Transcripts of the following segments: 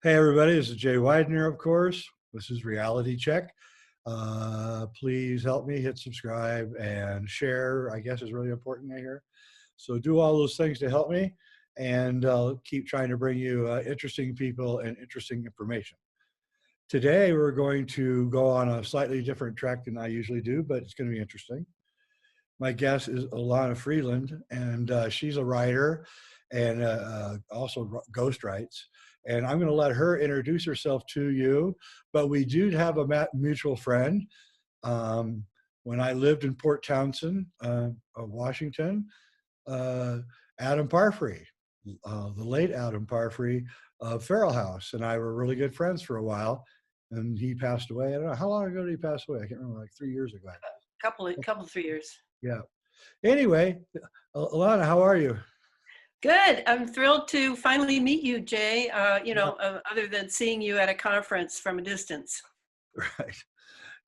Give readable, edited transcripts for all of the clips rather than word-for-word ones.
Hey, everybody, this is Jay Weidner, of course. This is Reality Check. Please help me hit subscribe and share, I guess is really important here. So do all those things to help me, and I'll keep trying to bring you interesting people and interesting information. Today, we're going to go on a slightly different track than I usually do, but it's going to be interesting. My guest is Elana Freeland, and she's a writer and also ghost writes. And I'm going to let her introduce herself to you. But we do have a mutual friend. Um, when I lived in Port Townsend, Washington, uh, Adam Parfrey, the late Adam Parfrey of Farrell House, and I were really good friends for a while. And he passed away. I don't know how long ago did he pass away. I can't remember, like 3 years ago. Couple 3 years. Yeah. Anyway, Alana, how are you? Good. I'm thrilled to finally meet you, Jay. Other than seeing you at a conference from a distance. Right.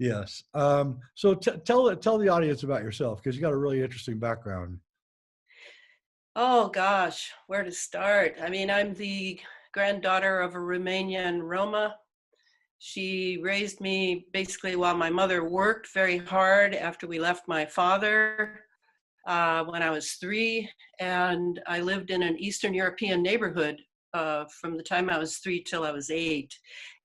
Yes. So tell the audience about yourself, because you got a really interesting background. Oh gosh, where to start? I mean, I'm the granddaughter of a Romanian Roma. She raised me basically while my mother worked very hard after we left my father when I was 3. And I lived in an Eastern European neighborhood from the time I was 3 till I was 8.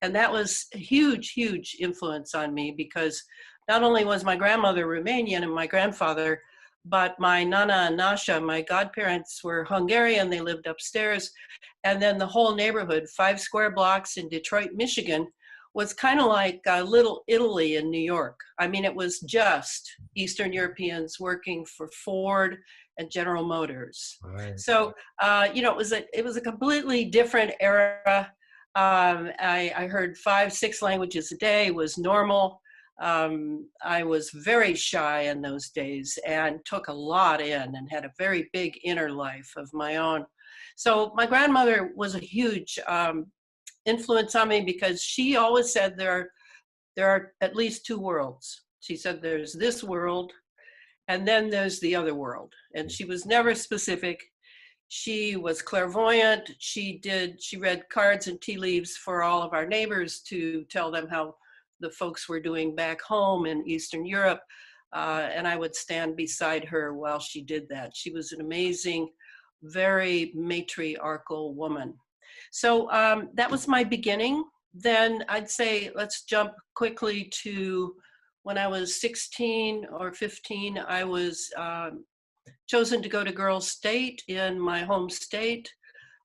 And that was a huge, huge influence on me because not only was my grandmother Romanian and my grandfather, but my Nana and Nasha, my godparents, were Hungarian. They lived upstairs. And then the whole neighborhood, 5 square blocks in Detroit, Michigan, was kind of like Little Italy in New York. I mean, it was just Eastern Europeans working for Ford and General Motors. Right. So, it was a completely different era. I heard 5-6 languages a day was normal. I was very shy in those days and took a lot in and had a very big inner life of my own. So my grandmother was a huge influence on me because she always said there are at least 2 worlds. She said there's this world and then there's the other world. And she was never specific. She was clairvoyant. She read cards and tea leaves for all of our neighbors to tell them how the folks were doing back home in Eastern Europe. And I would stand beside her while she did that. She was an amazing, very matriarchal woman. So that was my beginning. Then I'd say let's jump quickly to when I was 16 or 15. I was chosen to go to Girls State in my home state,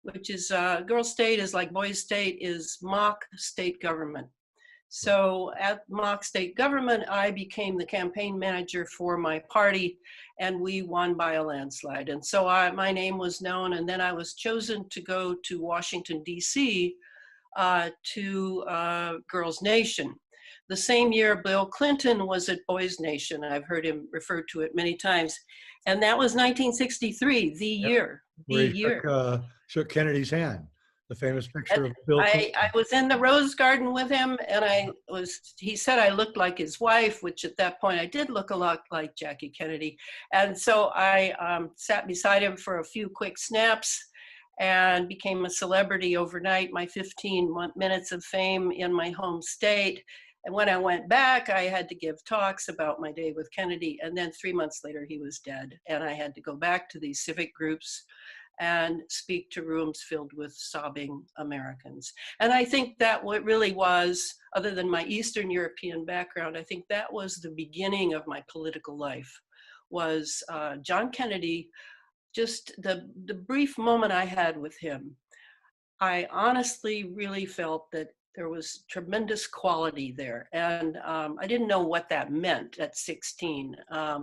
which is Girls State is like Boys State is mock state government. So at mock state government, I became the campaign manager for my party, and we won by a landslide. And so my name was known, and then I was chosen to go to Washington, D.C. To Girls Nation. The same year, Bill Clinton was at Boys Nation. I've heard him referred to it many times. And that was 1963, the year. Where he shook Kennedy's hand. The famous picture of Bill Clinton. I was in the Rose Garden with him, and he said I looked like his wife, which at that point I did look a lot like Jackie Kennedy. And so I sat beside him for a few quick snaps and became a celebrity overnight, my 15 minutes of fame in my home state. And when I went back, I had to give talks about my day with Kennedy. And then 3 months later, he was dead. And I had to go back to these civic groups and speak to rooms filled with sobbing Americans. And I think that what really was, other than my Eastern European background, I think that was the beginning of my political life, was John Kennedy. Just the brief moment I had with him, I honestly really felt that there was tremendous quality there. And I didn't know what that meant at 16,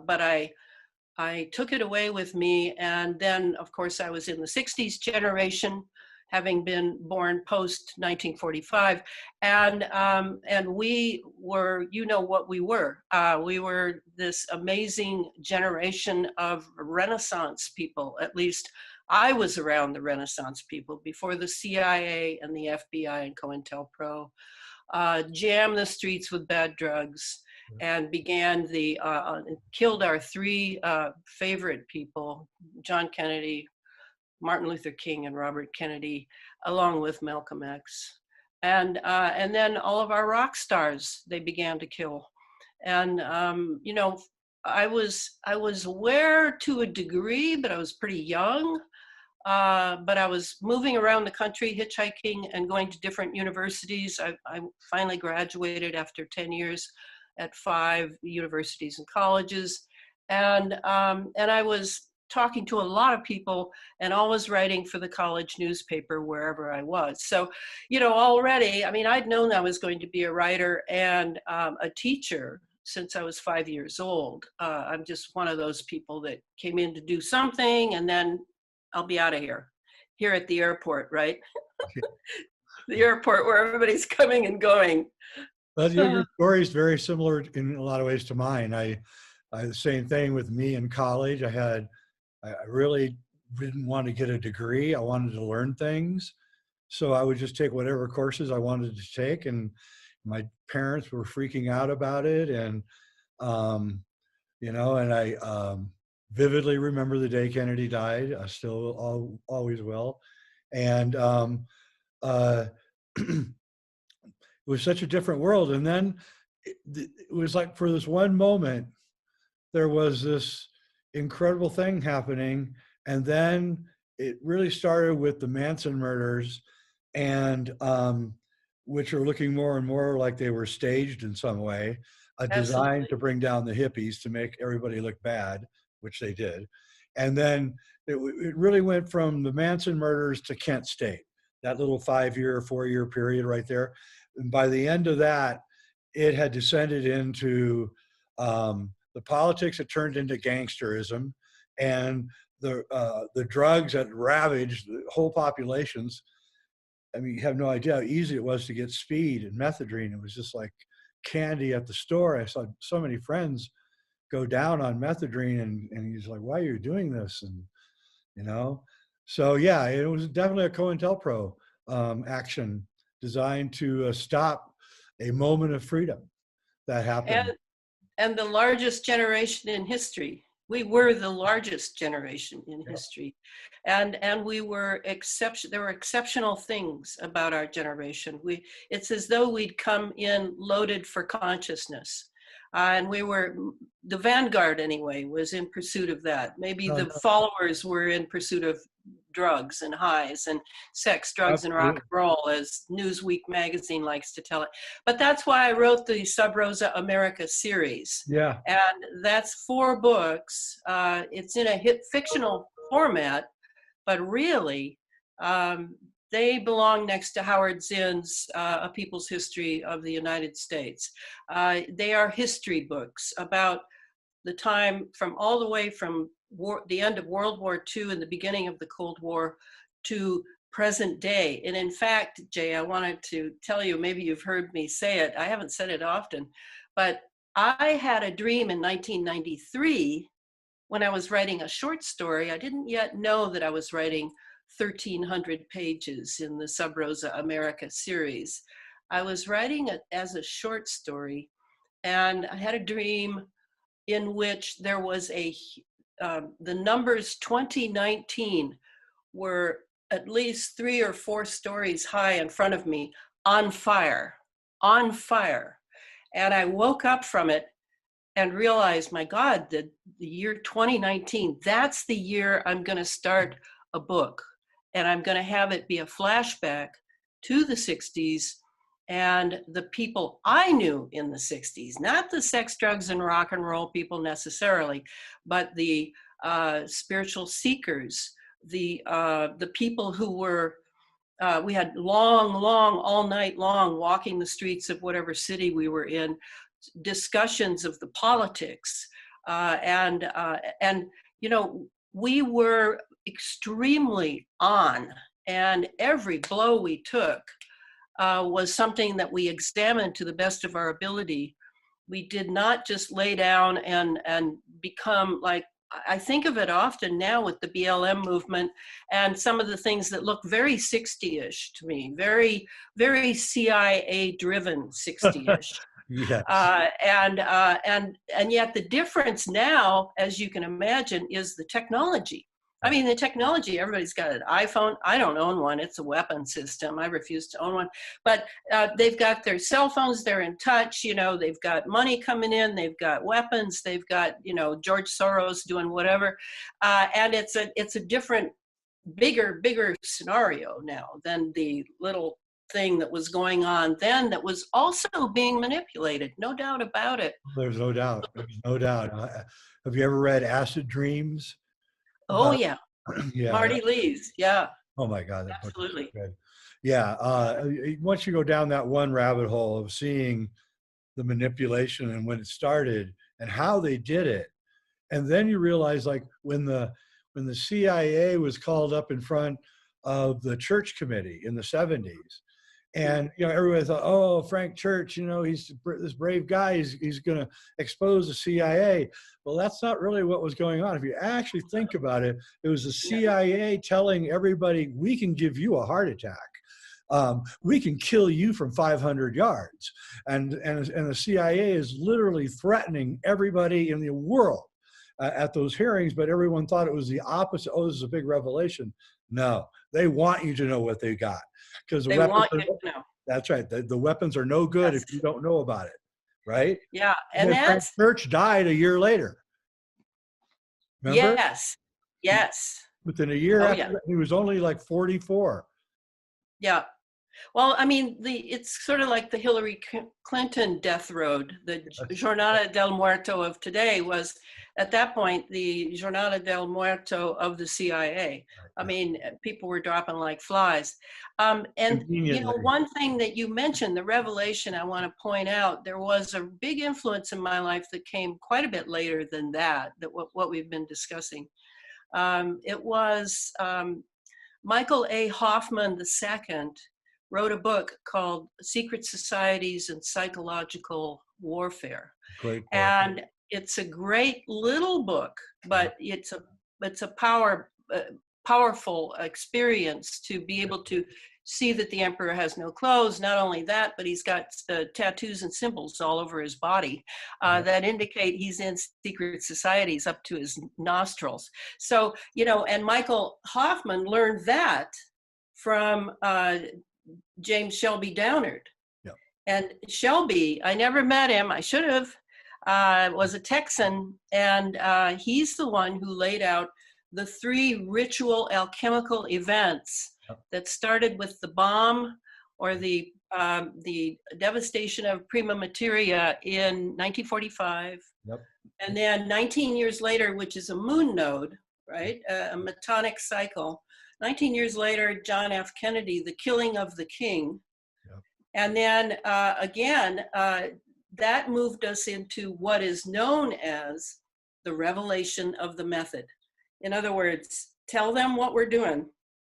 but I took it away with me. And then, of course, I was in the 60s generation, having been born post 1945. And we were, what we were. We were this amazing generation of Renaissance people. At least I was around the Renaissance people before the CIA and the FBI and COINTELPRO jammed the streets with bad drugs and began killed our 3 favorite people, John Kennedy, Martin Luther King, and Robert Kennedy, along with Malcolm X. And then all of our rock stars they began to kill. And you know, I was aware to a degree, but I was pretty young. But I was moving around the country, hitchhiking and going to different universities. I finally graduated after 10 years at 5 universities and colleges. And I was talking to a lot of people and always writing for the college newspaper wherever I was. So, you know, already, I mean, I'd known I was going to be a writer and a teacher since I was 5 years old. I'm just one of those people that came in to do something and then I'll be out of here at the airport, right? The airport where everybody's coming and going. But your story is very similar in a lot of ways to mine. I the same thing with me in college. I really didn't want to get a degree. I wanted to learn things. So I would just take whatever courses I wanted to take. And my parents were freaking out about it. And, you know, and I vividly remember the day Kennedy died. I still always will. And uh, it was such a different world. And then it was like for this one moment, there was this incredible thing happening. And then it really started with the Manson murders, and which are looking more and more like they were staged in some way, a design Absolutely. to bring down the hippies to make everybody look bad, which they did. And then it really went from the Manson murders to Kent State, that little 5-year, 4-year period right there. And by the end of that, it had descended into the politics that turned into gangsterism, and the drugs that ravaged the whole populations. I mean, you have no idea how easy it was to get speed and methadone. It was just like candy at the store. I saw so many friends go down on methadone, and he's like, "Why are you doing this?" And you know, so yeah, it was definitely a COINTELPRO action designed to stop a moment of freedom that happened. And the largest generation in history. We were the largest generation in Yeah. history. And we were there were exceptional things about our generation. It's as though we'd come in loaded for consciousness. And we were, the vanguard anyway, was in pursuit of that. Maybe the followers were in pursuit of drugs and highs and sex, drugs, and rock and roll, as Newsweek magazine likes to tell it. But that's why I wrote the Sub Rosa America series. Yeah. And that's 4 books. It's in a fictional format, but really, they belong next to Howard Zinn's A People's History of the United States. They are history books about the time from all the way from the end of World War II and the beginning of the Cold War to present day. And in fact, Jay, I wanted to tell you, maybe you've heard me say it, I haven't said it often, but I had a dream in 1993 when I was writing a short story. I didn't yet know that I was writing 1,300 pages in the Sub Rosa America series. I was writing it as a short story, and I had a dream in which there was the numbers 2019 were at least 3 or 4 stories high in front of me, on fire. And I woke up from it and realized, my God, the year 2019, that's the year I'm going to start a book. And I'm going to have it be a flashback to the 60s and the people I knew in the 60s, not the sex, drugs, and rock and roll people necessarily, but the spiritual seekers, the people who were, we had long, all night long, walking the streets of whatever city we were in, discussions of the politics. And you know, we were extremely on, and every blow we took was something that we examined to the best of our ability. We did not just lay down and become like, I think of it often now with the BLM movement and some of the things that look very 60-ish to me, very, very CIA-driven 60-ish. Yes. And yet the difference now, as you can imagine, is the technology. I mean, the technology, everybody's got an iPhone. I don't own one. It's a weapon system. I refuse to own one. But they've got their cell phones. They're in touch. You know, they've got money coming in. They've got weapons. They've got, you know, George Soros doing whatever. And it's a different, bigger scenario now than the little thing that was going on then that was also being manipulated. No doubt about it. There's no doubt. There's no doubt. Have you ever read Acid Dreams? Oh, About, yeah. yeah. Marty Lees. Yeah. Oh my God, that book is Absolutely. good. Yeah. Once you go down that one rabbit hole of seeing the manipulation and when it started and how they did it, and then you realize, like, when the CIA was called up in front of the church committee in the 70s, and you know, everybody thought, oh, Frank Church, you know, he's this brave guy, he's going to expose the CIA. Well, that's not really what was going on. If you actually think about it, it was the CIA telling everybody, we can give you a heart attack. We can kill you from 500 yards. And the CIA is literally threatening everybody in the world at those hearings, but everyone thought it was the opposite. Oh, this is a big revelation. No, they want you to know what they got, because the weapons want you to know. That's right. The weapons are no good if you don't know about it, right? Yeah, and Frank that's Church died a year later. Remember? Yes. Within a year after yeah. that, he was only like 44. Yeah. Well, I mean, it's sort of like the Hillary Clinton death road. The Jornada del Muerto of today was, at that point, the Jornada del Muerto of the CIA. I mean, people were dropping like flies. And, you know, one thing that you mentioned, the revelation, I want to point out, there was a big influence in my life that came quite a bit later than that what we've been discussing. It was Michael A. Hoffman II wrote a book called Secret Societies and Psychological Warfare. Great book. And it's a great little book, but it's a powerful experience to be able to see that the emperor has no clothes. Not only that, but he's got tattoos and symbols all over his body that indicate he's in secret societies up to his nostrils. So, you know, and Michael Hoffman learned that from James Shelby Downard. Yeah. And Shelby, I never met him, I should have, was a Texan, and he's the one who laid out the 3 ritual alchemical events that started with the bomb or the devastation of Prima Materia in 1945. Yep. And then 19 years later, which is a moon node, right, a metonic cycle. 19 years later, John F. Kennedy, the killing of the king. Yep. And then again, that moved us into what is known as the revelation of the method. In other words, tell them what we're doing,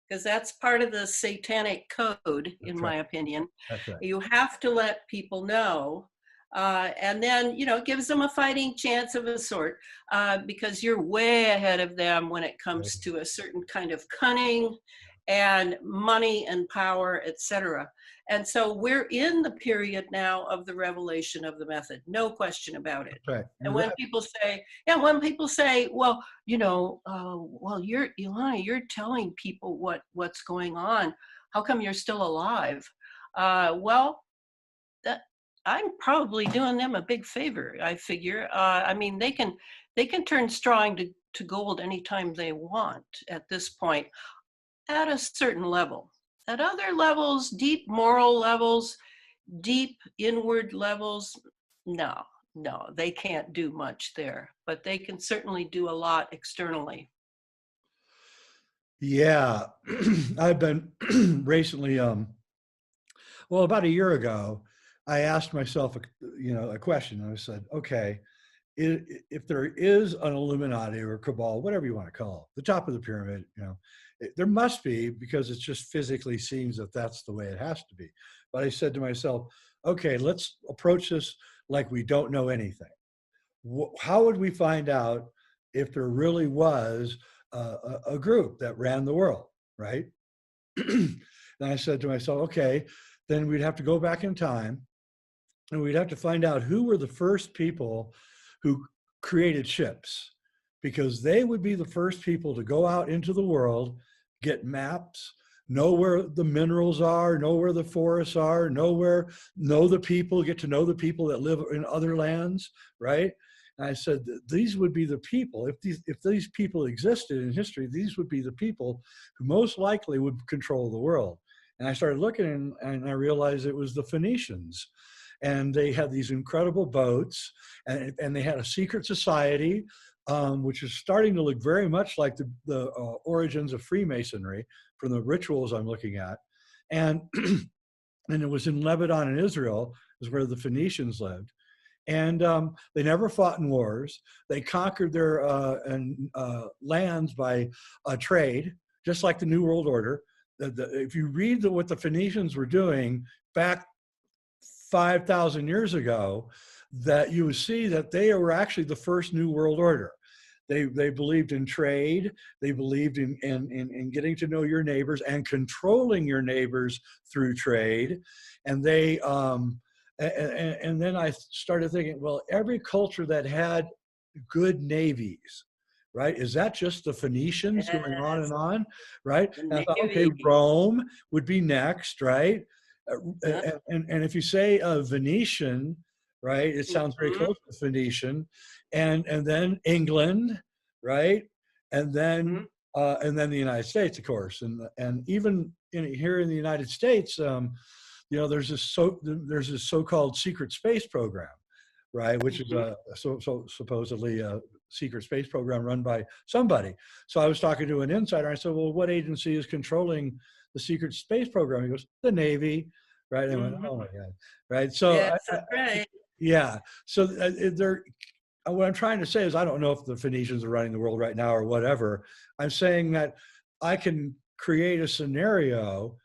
because that's part of the satanic code, in my opinion. That's right. You have to let people know. And then, you know, it gives them a fighting chance of a sort, because you're way ahead of them when it comes to a certain kind of cunning and money and power, etc. And so we're in the period now of the revelation of the method, no question about it. Right. And when people say, well, you know, well, Elana, you're telling people what's going on. How come you're still alive? Well, I'm probably doing them a big favor, I figure. I mean, they can turn straw to gold anytime they want at this point, at a certain level. At other levels, deep moral levels, deep inward levels, no, they can't do much there, but they can certainly do a lot externally. Yeah, I've been recently, well, about a year ago, I asked myself, a question. I said, okay, if there is an Illuminati or cabal, whatever you want to call it, the top of the pyramid, there must be, because it just physically seems that that's the way it has to be. But I said to myself, okay, let's approach this like we don't know anything. How would we find out if there really was a group that ran the world, right? And I said to myself, okay, then we'd have to go back in time and we'd have to find out who were the first people who created ships, because they would be the first people to go out into the world, get maps, know where the minerals are, know where the forests are, know the people, get to know the people that live in other lands, right? And I said, these would be the people, if these people existed in history, these would be the people who most likely would control the world. And I started looking and I realized it was the Phoenicians. And they had these incredible boats, and they had a secret society, which is starting to look very much like the origins of Freemasonry from the rituals I'm looking at. And, and it was in Lebanon and Israel is where the Phoenicians lived. And they never fought in wars. They conquered their lands by trade, just like the New World Order. If you read what the Phoenicians were doing back 5,000 years ago, that you would see that they were actually the first New World Order. They believed in trade. They believed in getting to know your neighbors and controlling your neighbors through trade. And they and then I started thinking, well, every culture that had good navies, right? Is that just the Phoenicians going on and on, right? And I thought, okay, Rome would be next, right? And if you say Venetian, right, it sounds very close to Phoenician, and then England, right, and then the United States, of course, and even here in the United States, you know, there's this so-called secret space program, right, which is supposedly a secret space program run by somebody. So I was talking to an insider. I said, well, what agency is controlling the secret space program? He goes, the Navy, right? And I went, oh my God, right? So yes, right. Yeah. So what I'm trying to say is, I don't know if the Phoenicians are running the world right now or whatever. I'm saying that I can create a scenario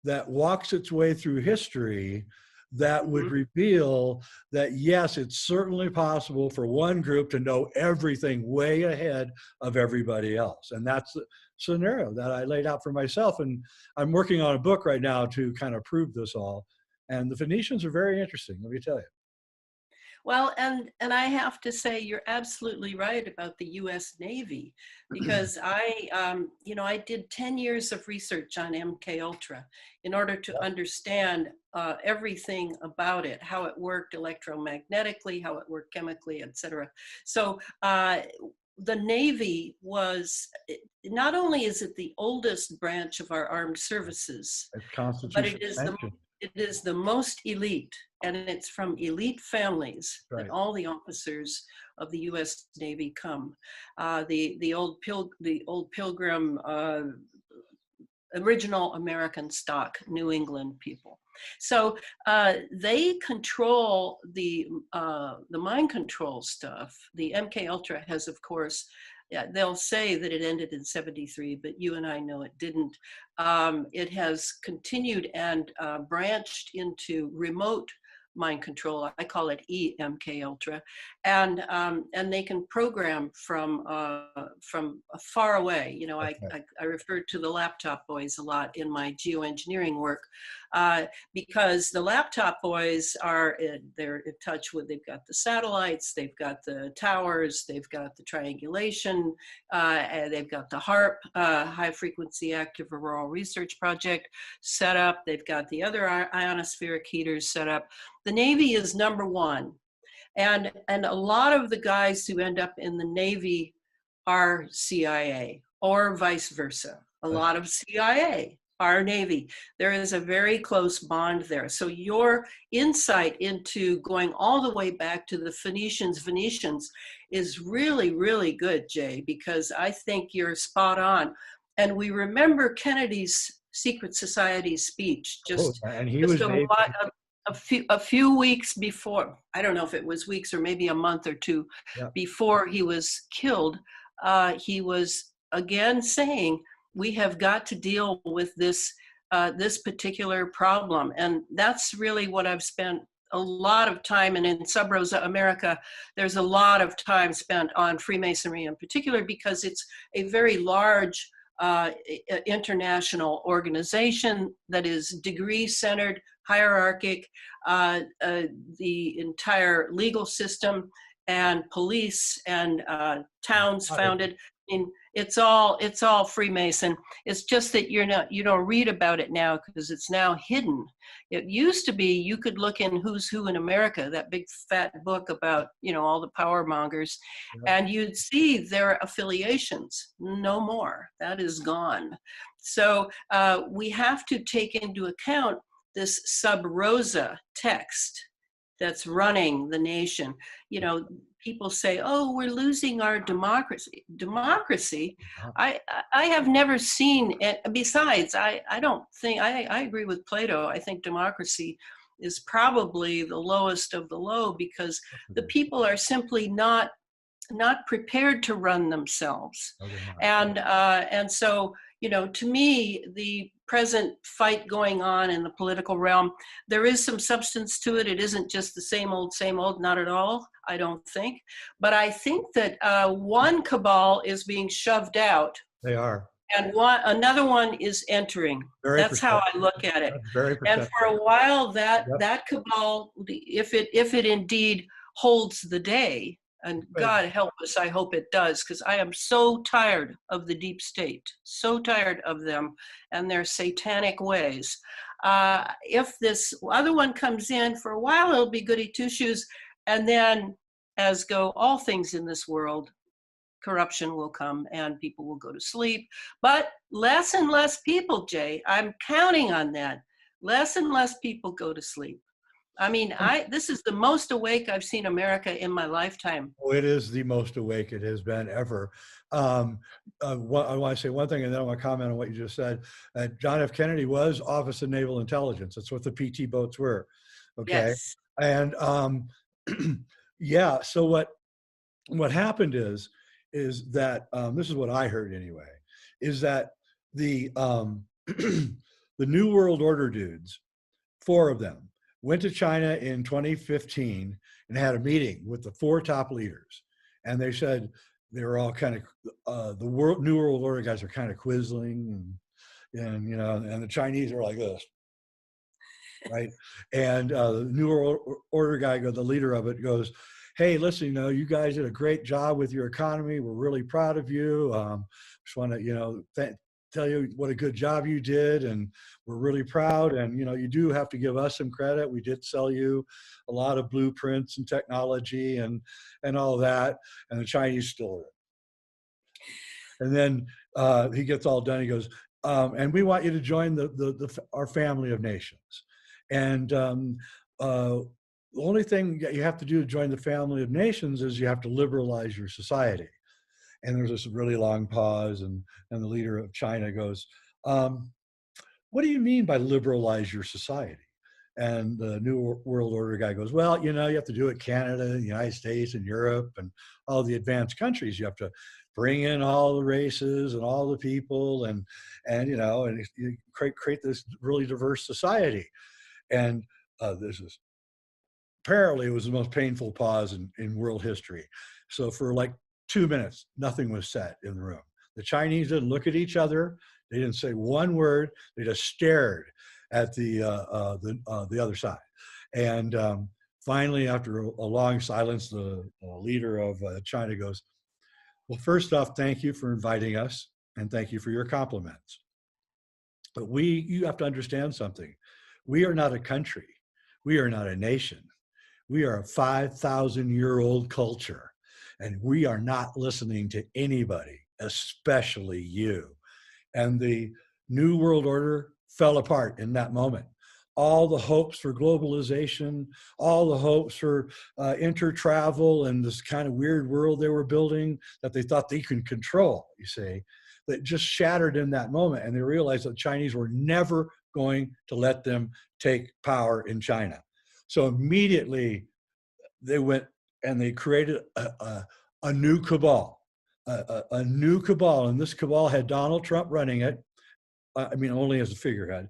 that walks its way through history that would reveal that, yes, it's certainly possible for one group to know everything way ahead of everybody else. And that's the scenario that I laid out for myself. And I'm working on a book right now to kind of prove this all. And the Phoenicians are very interesting, let me tell you. Well, and I have to say, you're absolutely right about the U.S. Navy, because you know, I did 10 years of research on MK Ultra in order to understand everything about it, how it worked electromagnetically, how it worked chemically, etc. So the Navy was, not only is it the oldest branch of our armed services, but it is the most elite, and it's from elite families that all the officers of the U.S. Navy come. The old Pilgrim, original American stock, New England people. So they control the mind control stuff. The MK Ultra has, of course, they'll say that it ended in '73, but you and I know it didn't. It has continued and branched into remote mind control. I call it EMK Ultra, and they can program from far away. You know, I refer to the laptop boys a lot in my geoengineering work, because the laptop boys they're in touch with. They've got the satellites, they've got the towers, they've got the triangulation, and they've got the HARP, High Frequency Active Auroral Research Project, set up. They've got the other ionospheric heaters set up. The Navy is number one. And a lot of the guys who end up in the Navy are CIA, or vice versa. A lot of CIA are Navy. There is a very close bond there. So your insight into going all the way back to the Venetians is really, really good, Jay, because I think you're spot on. And we remember Kennedy's Secret Society speech a few weeks before. I don't know if it was weeks or maybe a month or two before he was killed. He was again saying, we have got to deal with this particular problem. And that's really what I've spent a lot of time, and in Sub Rosa America, there's a lot of time spent on Freemasonry in particular, because it's a very large international organization that is degree-centered, hierarchic, the entire legal system and police and towns founded. I mean, it's all Freemason. It's just that you don't read about it now because it's now hidden. It used to be you could look in Who's Who in America, that big fat book about, all the power mongers, and you'd see their affiliations. No more. That is gone. So we have to take into account this sub rosa text that's running the nation. People say, "Oh, we're losing our democracy." Democracy, I have never seen it. Besides, I don't think I agree with Plato. I think democracy is probably the lowest of the low because the people are simply not prepared to run themselves. And so, to me, the present fight going on in the political realm, there is some substance to it. It isn't just the same old, not at all, I don't think. But I think that one cabal is being shoved out. They are. And another one is entering. That's how I look at it. And for a while, that cabal, if it indeed holds the day, and God help us, I hope it does, because I am so tired of the deep state, so tired of them and their satanic ways. If this other one comes in, for a while, it'll be goody two-shoes. And then, as go all things in this world, corruption will come and people will go to sleep. But less and less people, Jay, I'm counting on that. Less and less people go to sleep. I mean, this is the most awake I've seen America in my lifetime. Oh, it is the most awake it has been ever. I want to say one thing, and then I want to comment on what you just said. John F. Kennedy was Office of Naval Intelligence. That's what the PT boats were. Okay. Yes. And yeah, so what happened is that this is what I heard anyway, is that the the New World Order dudes, 4 of them, went to China in 2015 and had a meeting with the 4 top leaders. And they said they were all kind of, the New World Order guys are kind of quisling and the Chinese are like this, right? And the New World Order guy, the leader of it, goes, "Hey, listen, you guys did a great job with your economy. We're really proud of you. Just want to, tell you what a good job you did, and we're really proud. And you do have to give us some credit. We did sell you a lot of blueprints and technology and all that." And the Chinese still are. And then he gets all done. He goes, "And we want you to join our family of nations. And the only thing that you have to do to join the family of nations is you have to liberalize your society." And there's this really long pause, and the leader of China goes, "What do you mean by liberalize your society?" And the New World Order guy goes, "Well, you have to do it Canada, the United States, and Europe, and all the advanced countries. You have to bring in all the races and all the people, and you create this really diverse society." And apparently it was the most painful pause in world history. So for like 2 minutes, nothing was said in the room. The Chinese didn't look at each other. They didn't say one word. They just stared at the other side. And finally, after a long silence, the leader of China goes, "Well, first off, thank you for inviting us, and thank you for your compliments. But you have to understand something. We are not a country. We are not a nation. We are a 5,000-year-old culture. And we are not listening to anybody, especially you." And the New World Order fell apart in that moment. All the hopes for globalization, all the hopes for intertravel and this kind of weird world they were building that they thought they could control, that just shattered in that moment. And they realized that the Chinese were never going to let them take power in China. So immediately they went and they created a new cabal, a new cabal. And this cabal had Donald Trump running it. Only as a figurehead.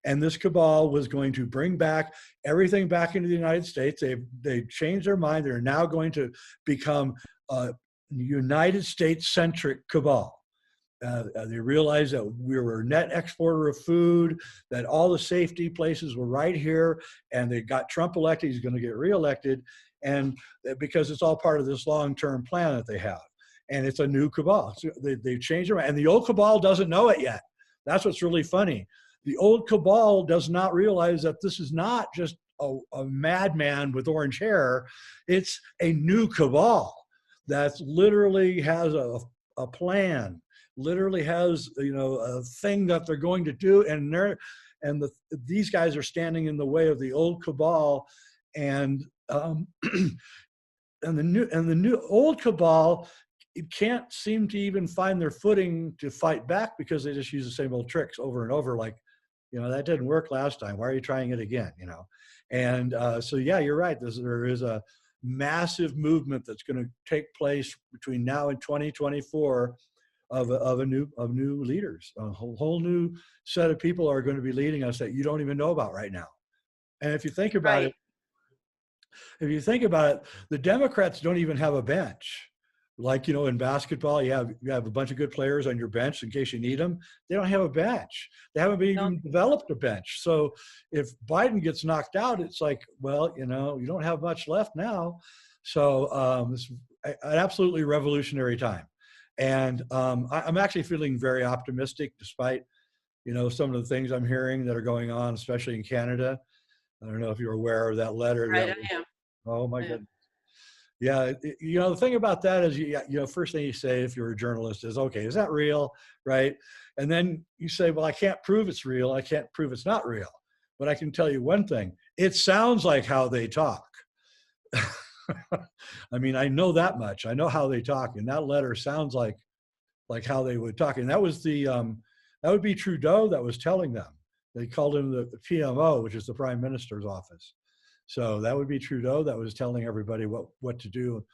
And this cabal was going to bring everything back into the United States. They changed their mind. They're now going to become a United States-centric cabal. They realized that we were a net exporter of food, that all the safety places were right here, and they got Trump elected. He's going to get reelected. and because it's all part of this long-term plan that they have. And it's a new cabal. So they've changed it, and the old cabal doesn't know it yet. That's what's really funny. The old cabal does not realize that this is not just a madman with orange hair. It's a new cabal that literally has a plan, literally has, you know, a thing that they're going to do, and these guys are standing in the way of the old cabal, and and the new old cabal, it can't seem to even find their footing to fight back, because they just use the same old tricks over and over. Like, you know, that didn't work last time. Why are you trying it again? You know, and so yeah, you're right. There is a massive movement that's going to take place between now and 2024 of new leaders. A whole new set of people are going to be leading us that you don't even know about right now. And if you think about Right. it, the Democrats don't even have a bench. Like, you know, in basketball, you have a bunch of good players on your bench in case you need them. They don't have a bench. They haven't even developed a bench. So if Biden gets knocked out, it's like, well, you know, you don't have much left now. So it's an absolutely revolutionary time. And I'm actually feeling very optimistic, despite, you know, some of the things I'm hearing that are going on, especially in Canada. I don't know if you're aware of that letter. Right, I am. Oh my I am. goodness. Yeah, you know, the thing about that is, you know, first thing you say if you're a journalist is, okay, is that real, right? And then you say, well, I can't prove it's real. I can't prove it's not real. But I can tell you one thing: it sounds like how they talk. I mean, I know that much. I know how they talk, and that letter sounds like how they would talk. And that was that would be Trudeau that was telling them. They called him the PMO, which is the Prime Minister's office. So that would be Trudeau that was telling everybody what to do.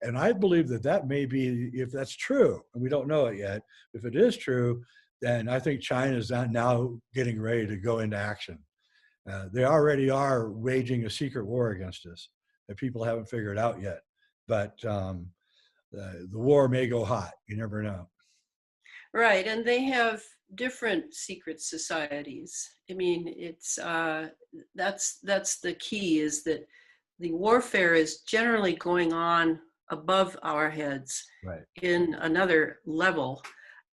And I believe that may be, if that's true, and we don't know it yet, if it is true, then I think China is now getting ready to go into action. They already are waging a secret war against us that people haven't figured out yet. But the war may go hot. You never know. Right, and they have different secret societies. I mean, it's that's the key, is that the warfare is generally going on above our heads, Right. in another level,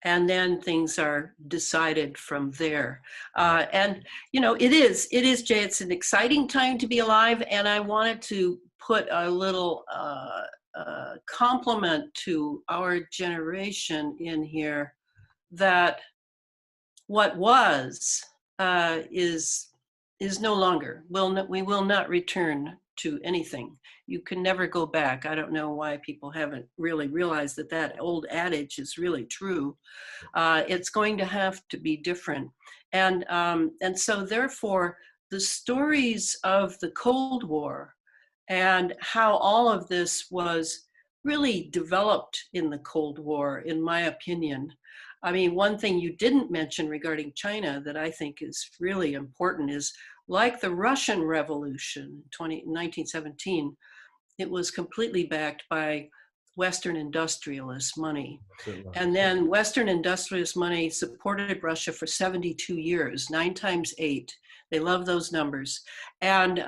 and then things are decided from there. And you know, it is, Jay. It's an exciting time to be alive, and I wanted to put a little compliment to our generation in here, that what was is no longer. We will not return to anything. You can never go back. I don't know why people haven't really realized that old adage is really true. It's going to have to be different, and so therefore the stories of the Cold War and how all of this was really developed in the Cold War, in my opinion. I mean, one thing you didn't mention regarding China that I think is really important is, like the Russian Revolution, 1917, it was completely backed by Western industrialist money. And then Western industrialist money supported Russia for 72 years, 9 times 8. They love those numbers. And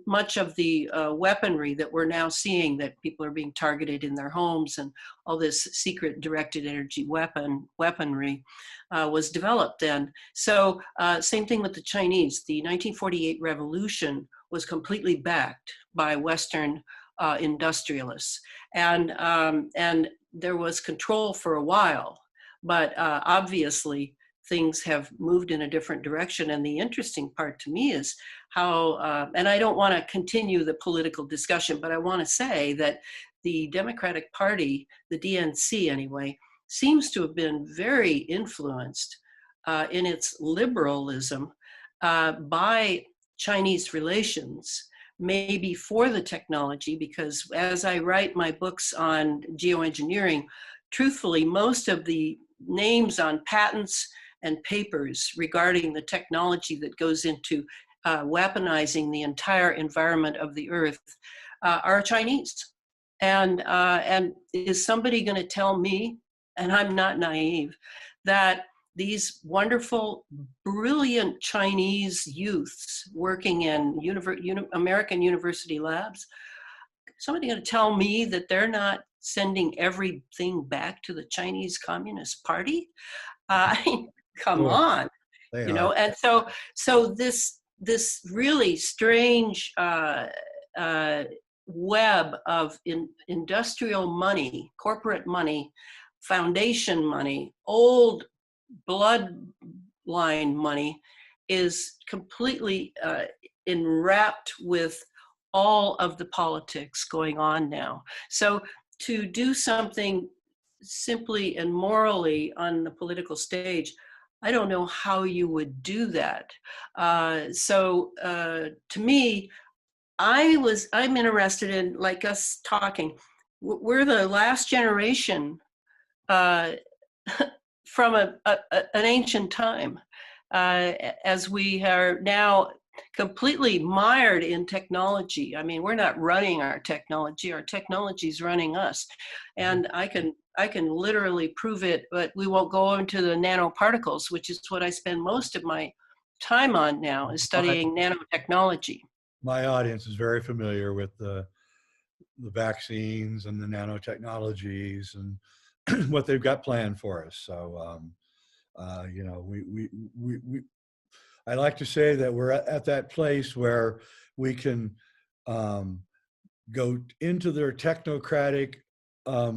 much of the weaponry that we're now seeing, that people are being targeted in their homes, and all this secret directed energy weaponry was developed then. So same thing with the Chinese. The 1948 revolution was completely backed by Western industrialists. And there was control for a while, but obviously things have moved in a different direction. And the interesting part to me is how, and I don't want to continue the political discussion, but I want to say that the Democratic Party, the DNC anyway, seems to have been very influenced in its liberalism by Chinese relations, maybe for the technology, because as I write my books on geoengineering, truthfully, most of the names on patents and papers regarding the technology that goes into weaponizing the entire environment of the Earth are Chinese. And is somebody going to tell me, and I'm not naive, that these wonderful, brilliant Chinese youths working in American university labs. Somebody going to tell me that they're not sending everything back to the Chinese Communist Party? Come Sure, on, they you are. know. And so this really strange web of industrial money, corporate money, foundation money, old bloodline money is completely enwrapped with all of the politics going on now. So to do something simply and morally on the political stage, I don't know how you would do that. To me, I'm interested in, like us talking, we're the last generation uh, from an ancient time, as we are now completely mired in technology. I mean, we're not running our technology is running us. And I can literally prove it, but we won't go into the nanoparticles, which is what I spend most of my time on now, is studying nanotechnology. My audience is very familiar with the vaccines and the nanotechnologies and what they've got planned for us. So, you know, I like to say that we're at that place where we can go into their technocratic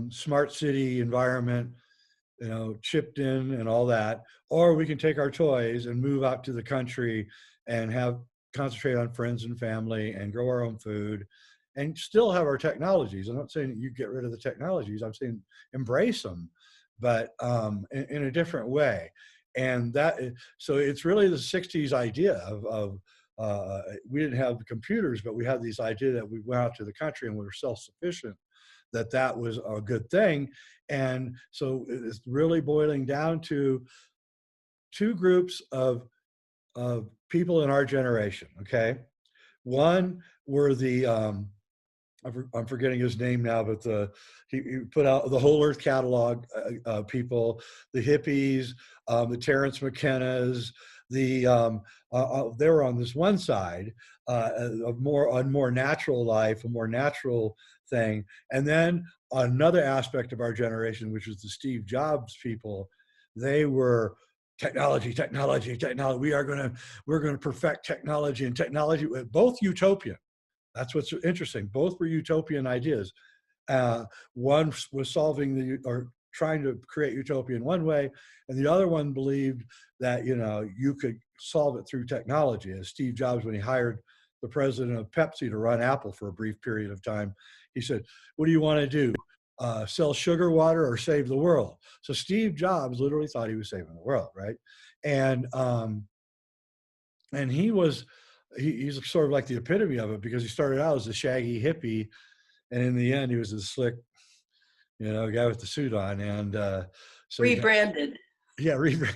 smart city environment, you know, chipped in and all that, or we can take our toys and move out to the country and concentrate on friends and family and grow our own food and still have our technologies. I'm not saying that you get rid of the technologies. I'm saying embrace them, but in a different way. And so it's really the 60s idea of we didn't have computers, but we had this idea that we went out to the country and we were self-sufficient, that was a good thing. And so it's really boiling down to two groups of people in our generation. Okay. One were the, I'm forgetting his name now, but he put out the Whole Earth Catalog people, the hippies, the Terrence McKenna's, they were on this one side, a more natural life, a more natural thing. And then another aspect of our generation, which was the Steve Jobs people, they were technology. We're going to perfect technology, and technology, both utopian. That's what's interesting. Both were utopian ideas. One was trying to create utopia in one way, and the other one believed that, you know, you could solve it through technology. As Steve Jobs, when he hired the president of Pepsi to run Apple for a brief period of time, he said, "What do you want to do? Sell sugar water or save the world?" So Steve Jobs literally thought he was saving the world, right? And he's sort of like the epitome of it, because he started out as a shaggy hippie, and in the end he was a slick, you know, guy with the suit on. And so rebranded. Rebranded.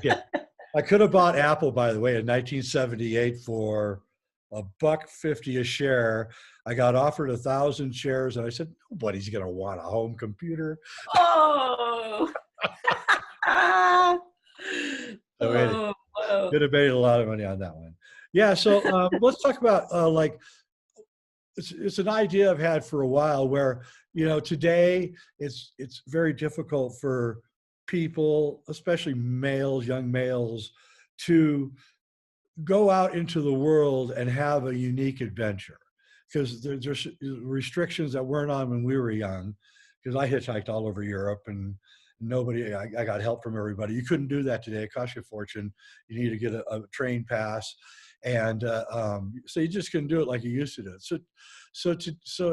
Yeah, I could have bought Apple, by the way, in 1978 for $1.50 a share. I got offered 1,000 shares, and I said, nobody's going to want a home computer. Oh. So could have made a lot of money on that one. Yeah. So let's talk about like, it's an idea I've had for a while, where, you know, today it's very difficult for people, especially males, young males, to go out into the world and have a unique adventure, because there's restrictions that weren't on when we were young. Because I hitchhiked all over Europe, and I got help from everybody. You couldn't do that today. It costs you a fortune. You need to get a train pass. And so you just couldn't do it like you used to do it. So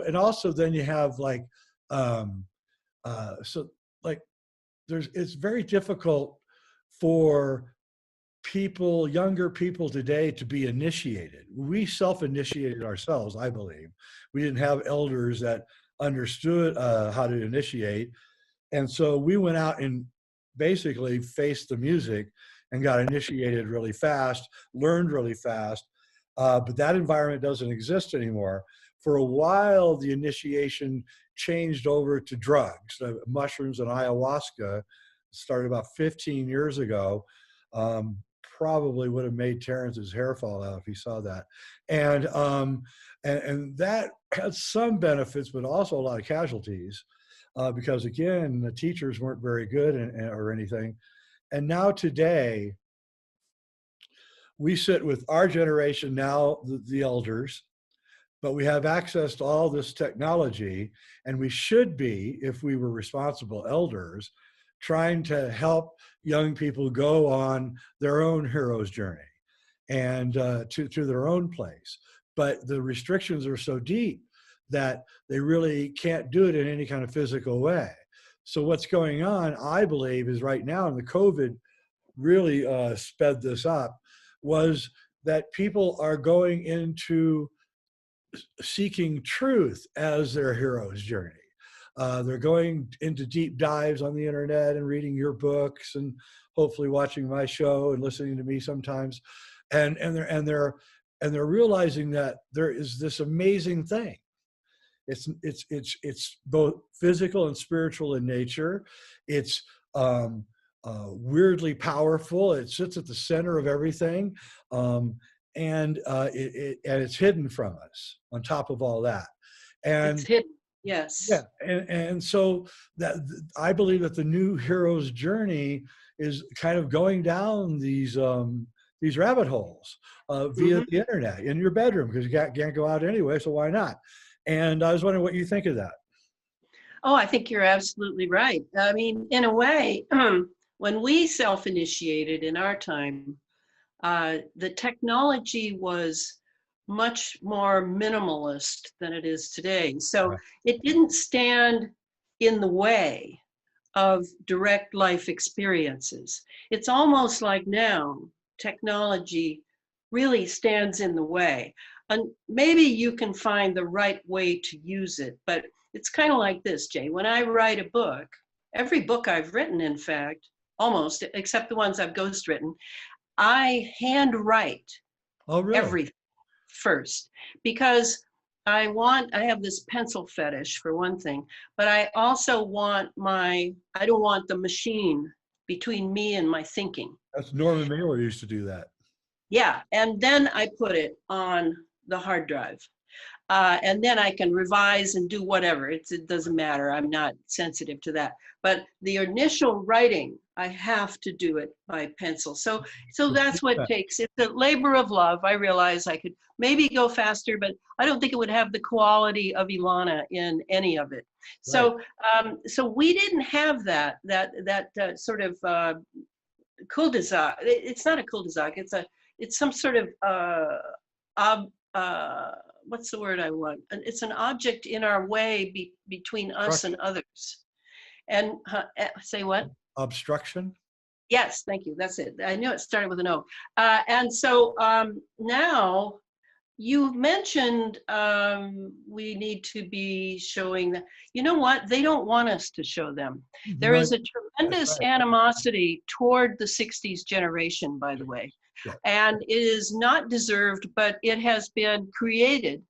and also then you have like, it's very difficult for younger people today to be initiated. We self-initiated ourselves, I believe. We didn't have elders that understood how to initiate. And so we went out and basically faced the music and got initiated really fast, learned really fast. But that environment doesn't exist anymore. For a while, the initiation changed over to drugs, mushrooms and ayahuasca started about 15 years ago, probably would have made Terrence's hair fall out if he saw that. And that had some benefits, but also a lot of casualties, because again, the teachers weren't very good or anything. And now today, we sit with our generation now, the elders, but we have access to all this technology, and we should be, if we were responsible elders, trying to help young people go on their own hero's journey and to their own place. But the restrictions are so deep that they really can't do it in any kind of physical way. So what's going on, I believe, is right now, and the COVID really sped this up, was that people are going into seeking truth as their hero's journey. They're going into deep dives on the internet and reading your books and hopefully watching my show and listening to me sometimes, and they're realizing that there is this amazing thing. It's both physical and spiritual in nature. It's weirdly powerful. It sits at the center of everything. And it's hidden from us on top of all that. And it's hidden, yes. Yeah, and so that I believe that the new hero's journey is kind of going down these rabbit holes via the internet in your bedroom, because you can't go out anyway, so why not? And I was wondering what you think of that. Oh, I think you're absolutely right. I mean, in a way, when we self-initiated in our time, the technology was much more minimalist than it is today. So Right. it didn't stand in the way of direct life experiences. It's almost like now technology really stands in the way. And maybe you can find the right way to use it, but it's kind of like this, Jay. When I write a book, every book I've written, in fact, almost, except the ones I've ghostwritten, I handwrite Oh, really? everything first, because I have this pencil fetish for one thing, but I also I don't want the machine between me and my thinking. That's Norman Mailer used to do that. Yeah, and then I put it on the hard drive. And then I can revise and do whatever. It doesn't matter. I'm not sensitive to that. But the initial writing, I have to do it by pencil. So that's what it takes. It's a labor of love. I realize I could maybe go faster, but I don't think it would have the quality of Elana in any of it. So so we didn't have that sort of cul-de-sac. It's not a cul-de-sac. It's some sort of what's the word I want? It's an object in our way between us and others. And say what? Obstruction? Yes, thank you. That's it. I knew it started with an O. And so now you mentioned we need to be showing that. You know what? They don't want us to show them. There is a tremendous animosity toward the 60s generation, by the way. Yeah. And it is not deserved, but it has been created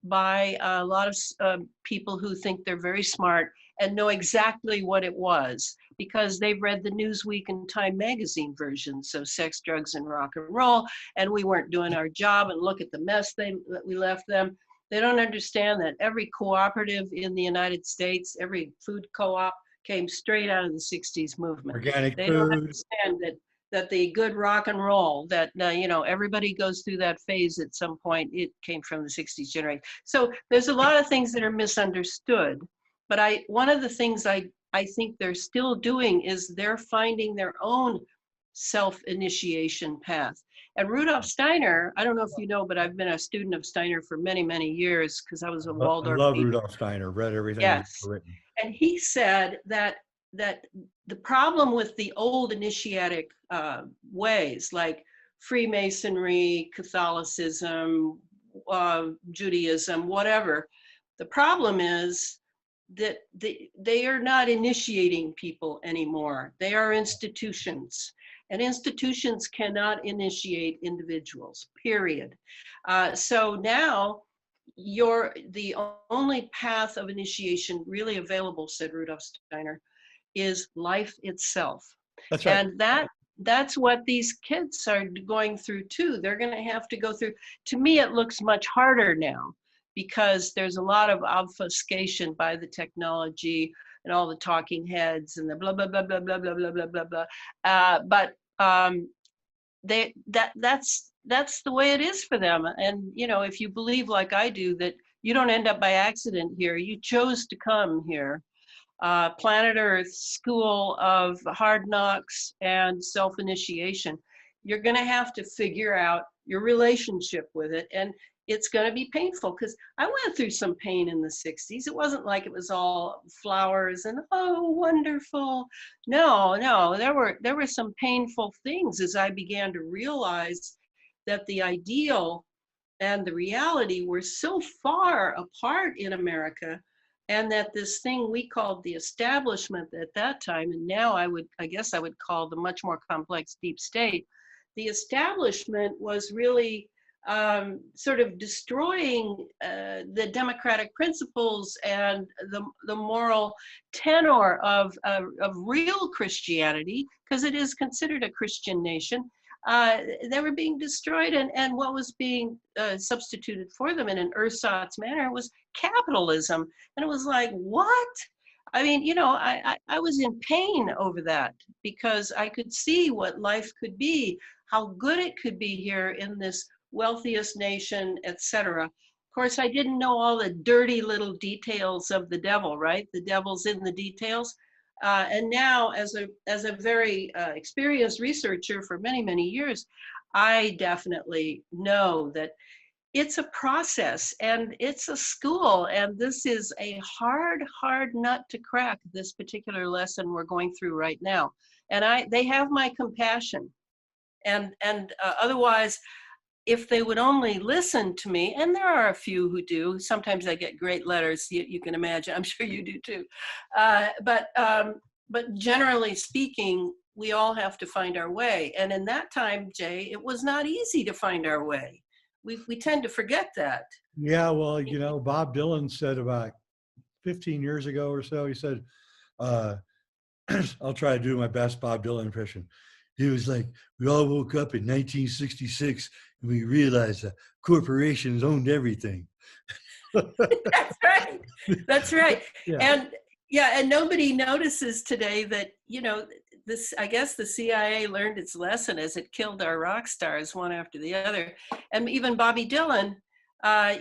by a lot of people who think they're very smart and know exactly what it was, because they've read the Newsweek and Time magazine versions of Sex, Drugs, and Rock and Roll, and we weren't doing our job, and look at the mess that we left them. They don't understand that every cooperative in the United States, every food co-op, came straight out of the 60s movement. Organic they food. Don't understand that the good rock and roll, that you know, everybody goes through that phase at some point, it came from the 60s generation. So there's a lot of things that are misunderstood, but one of the things I think they're still doing is they're finding their own self-initiation path. And Rudolf Steiner, I don't know if you know, but I've been a student of Steiner for many, many years, because I was a Waldorf. I love Rudolf Steiner, read everything he's written. And he said that the problem with the old initiatic ways, like Freemasonry, Catholicism, Judaism, whatever, the problem is that they are not initiating people anymore. They are institutions, and institutions cannot initiate individuals, period. So now the only path of initiation really available, said Rudolf Steiner, is life itself. That's right. And that's what these kids are going through too. They're going to have to go through. To me, it looks much harder now because there's a lot of obfuscation by the technology and all the talking heads and the blah blah blah blah blah blah blah blah blah blah. But that's the way it is for them. And you know, if you believe like I do that you don't end up by accident here, you chose to come here. Planet Earth, school of hard knocks and self-initiation. You're going to have to figure out your relationship with it. And it's going to be painful because I went through some pain in the 60s. It wasn't like it was all flowers and, oh, wonderful. No, there were some painful things as I began to realize that the ideal and the reality were so far apart in America, and that this thing we called the establishment at that time, and now I guess I would call the much more complex deep state, the establishment was really sort of destroying the democratic principles and the moral tenor of real Christianity, because it is considered a Christian nation. They were being destroyed, and what was being substituted for them in an ersatz manner was capitalism. And it was like, what? I mean, you know, I was in pain over that because I could see what life could be, how good it could be here in this wealthiest nation, etc. Of course, I didn't know all the dirty little details of the devil, right? The devil's in the details. And now, as a very experienced researcher for many, many years, I definitely know that it's a process and it's a school, and this is a hard nut to crack, this particular lesson we're going through right now. And they have my compassion. And otherwise, if they would only listen to me, and there are a few who do, sometimes I get great letters, you can imagine, I'm sure you do too. But generally speaking, we all have to find our way. And in that time, Jay, it was not easy to find our way. We tend to forget that. Yeah, well, you know, Bob Dylan said about 15 years ago or so, he said, I'll try to do my best Bob Dylan impression. He was like, we all woke up in 1966 and we realized that corporations owned everything. That's right. That's right. Yeah. And nobody notices today that, you know, this, I guess the CIA learned its lesson as it killed our rock stars one after the other. And even Bobby Dylan,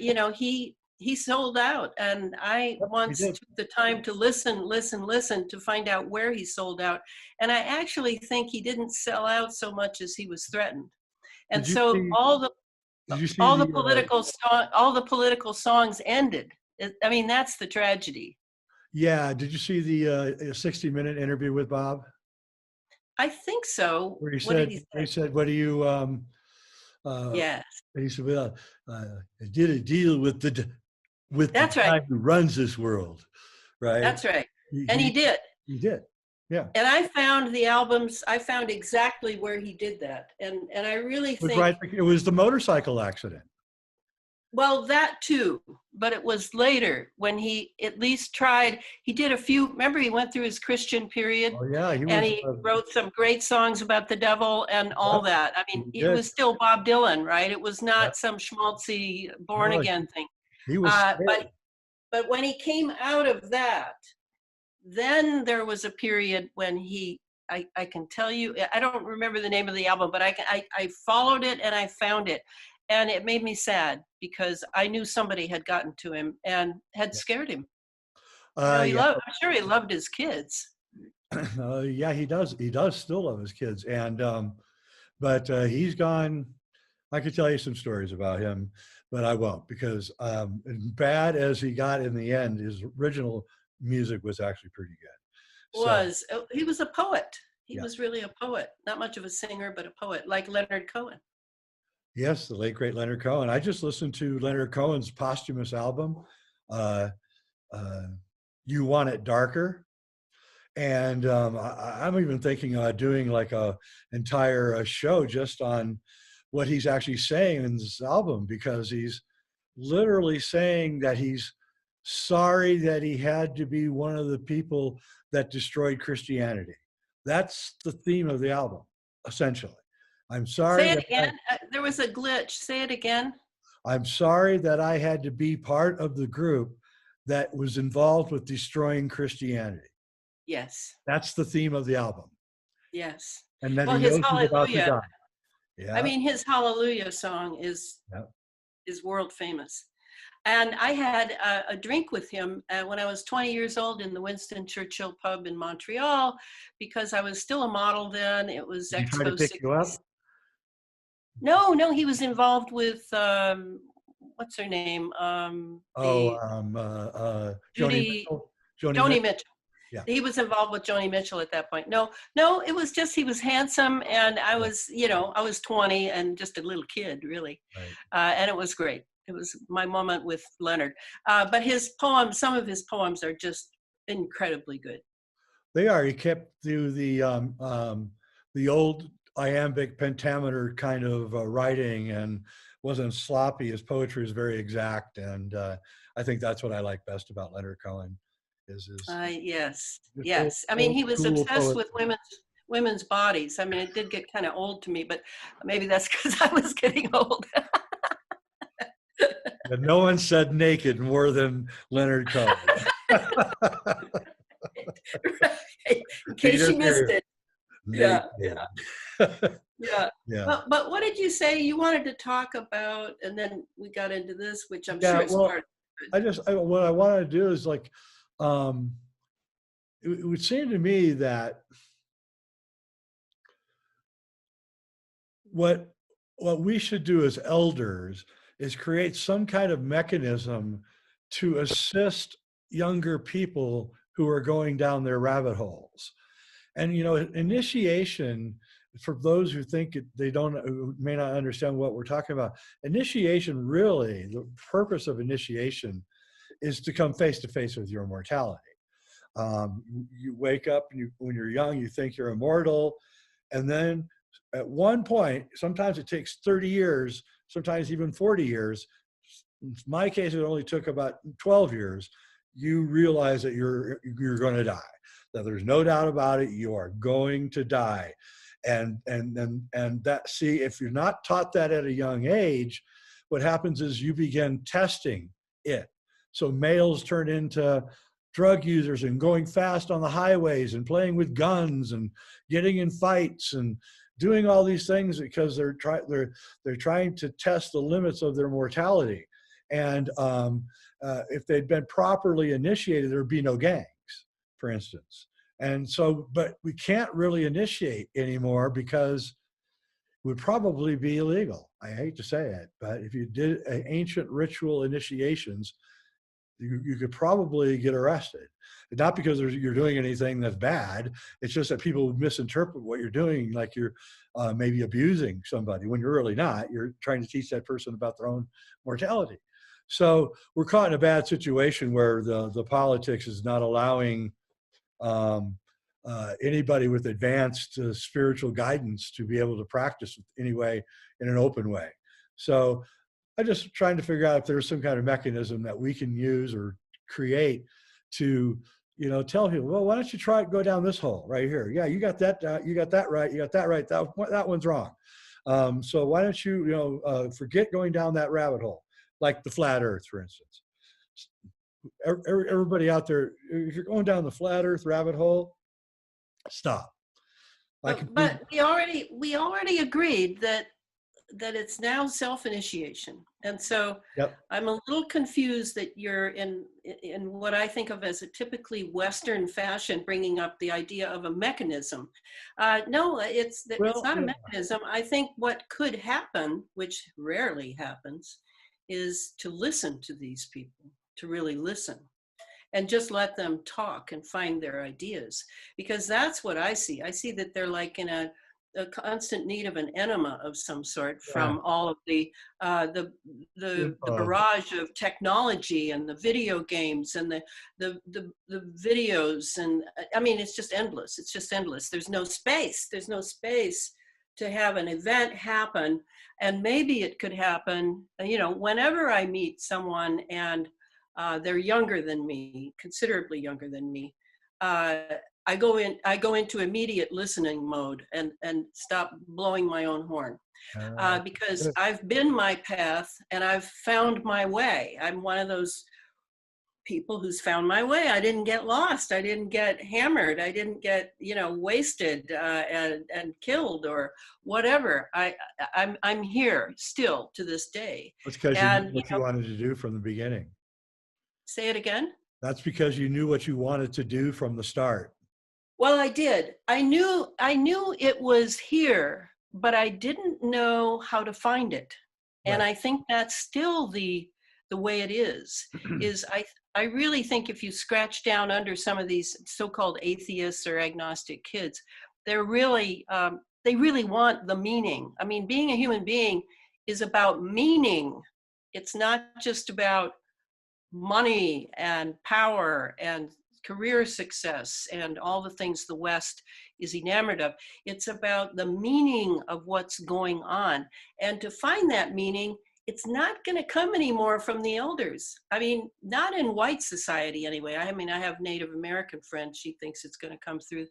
you know, he sold out. And I once took the time to listen to find out where he sold out. And I actually think he didn't sell out so much as he was threatened. And so all the political songs ended. I mean, that's the tragedy. Yeah. Did you see the 60-minute interview with Bob? I think so. Where he What did said, he say? he said, what do you, Yes. he said, well, I did a deal with That's the right. guy who runs this world, right? That's right. And he did. He did. Yeah. And I found the albums, I found exactly where he did that. And I really think. Right. It was the motorcycle accident. Well, that too, but it was later when he at least tried. He did a few, remember he went through his Christian period. Oh yeah. He wrote some great songs about the devil and all that. I mean, it was still Bob Dylan, right? It was not some schmaltzy born again thing. He was but when he came out of that, then there was a period when I can tell you, I don't remember the name of the album, but I followed it and I found it. And it made me sad because I knew somebody had gotten to him and had scared him. I'm sure he loved his kids. Yeah, he does. He does still love his kids. And, but he's gone. I could tell you some stories about him, but I won't, because bad as he got in the end, his original music was actually pretty good. He was a poet. He was really a poet, not much of a singer, but a poet, like Leonard Cohen. Yes, the late, great Leonard Cohen. I just listened to Leonard Cohen's posthumous album, You Want It Darker. And I'm even thinking of doing like a entire show just on what he's actually saying in this album, because he's literally saying that he's sorry that he had to be one of the people that destroyed Christianity. That's the theme of the album, essentially. I'm sorry Say it that again. There was a glitch. Say it again. I'm sorry that I had to be part of the group that was involved with destroying Christianity. Yes. That's the theme of the album. Yes. And that Well, he his knows he's about to Hallelujah. die. I Yeah. mean, his Hallelujah song is Yeah. world famous. And I had a drink with him when I was 20 years old in the Winston Churchill pub in Montreal, because I was still a model then. It was Did he try to Expo pick you up? 60s. No, he was involved with, what's her name? Oh, Joni Judy, Mitchell. Joni Joni Mitchell. Mitchell. Yeah. He was involved with Joni Mitchell at that point. No, it was just he was handsome, and I was, I was 20 and just a little kid, really. Right. And it was great. It was my moment with Leonard. But his poems, some of his poems are just incredibly good. They are. He kept to the old iambic pentameter kind of writing and wasn't sloppy. His poetry is very exact, and I think that's what I like best about Leonard Cohen. Is Yes, just yes. I mean, old he was school obsessed poetry. with women's bodies. I mean, it did get kind of old to me, but maybe that's because I was getting old. And no one said naked more than Leonard Cohen. In case you missed it. Naked. Yeah. Yeah. But what did you say you wanted to talk about? And then we got into this, which I'm sure Yeah. is Well, part what I want to do is like, it would seem to me that what we should do as elders is create some kind of mechanism to assist younger people who are going down their rabbit holes. And initiation, for those who think they don't, who may not understand what we're talking about, initiation, really the purpose of initiation is to come face to face with your mortality. You wake up and when you're young, you think you're immortal, and then at one point, sometimes it takes 30 years, sometimes even 40 years. In my case, it only took about 12 years. You realize that you're going to die. That there's no doubt about it. You are going to die, and that. See, if you're not taught that at a young age, what happens is you begin testing it. So males turn into drug users and going fast on the highways and playing with guns and getting in fights and doing all these things because they're trying to test the limits of their mortality. And if they'd been properly initiated, there'd be no gangs, for instance. And so, but we can't really initiate anymore because it would probably be illegal. I hate to say it, but if you did ancient ritual initiations, you could probably get arrested. Not because you're doing anything that's bad. It's just that people misinterpret what you're doing, like you're maybe abusing somebody when you're really not. You're trying to teach that person about their own mortality. So we're caught in a bad situation where the politics is not allowing anybody with advanced spiritual guidance to be able to practice anyway in an open way. So I'm just trying to figure out if there's some kind of mechanism that we can use or create to, tell people, well, why don't you go down this hole right here? Yeah, you got that. You got that right. You got that right. That one's wrong. So why don't you, forget going down that rabbit hole, like the flat Earth, for instance. Everybody out there, if you're going down the flat Earth rabbit hole, stop. But we already agreed that it's now self-initiation. And so Yep. I'm a little confused that you're in what I think of as a typically Western fashion, bringing up the idea of a mechanism. No, it's not a mechanism. I think what could happen, which rarely happens, is to listen to these people, to really listen. And just let them talk and find their ideas, because that's what I see. I see that they're like in a constant need of an enema of some sort from all of the barrage of technology and the video games and the videos, and I mean it's just endless. It's just endless. There's no space. There's no space to have an event happen, and maybe it could happen. Whenever I meet someone and They're younger than me, considerably younger than me. Uh, I go into immediate listening mode and stop blowing my own horn. Because Good. I've been my path and I've found my way. I'm one of those people who's found my way. I didn't get lost. I didn't get hammered. I didn't get, wasted and killed or whatever. I'm here still to this day. That's because you knew And what you wanted to do from the beginning. say it again. That's because you knew what you wanted to do from the start. Well, I did. I knew it was here, but I didn't know how to find it. And Right. I think that's still the way it is I really think if you scratch down under some of these so-called atheists or agnostic kids, they really want the meaning. I mean, being a human being is about meaning. It's not just about money and power and career success and all the things the West is enamored of. It's about the meaning of what's going on. And to find that meaning, it's not going to come anymore from the elders. I mean, not in white society anyway. I mean, I have Native American friends. She thinks it's going to come through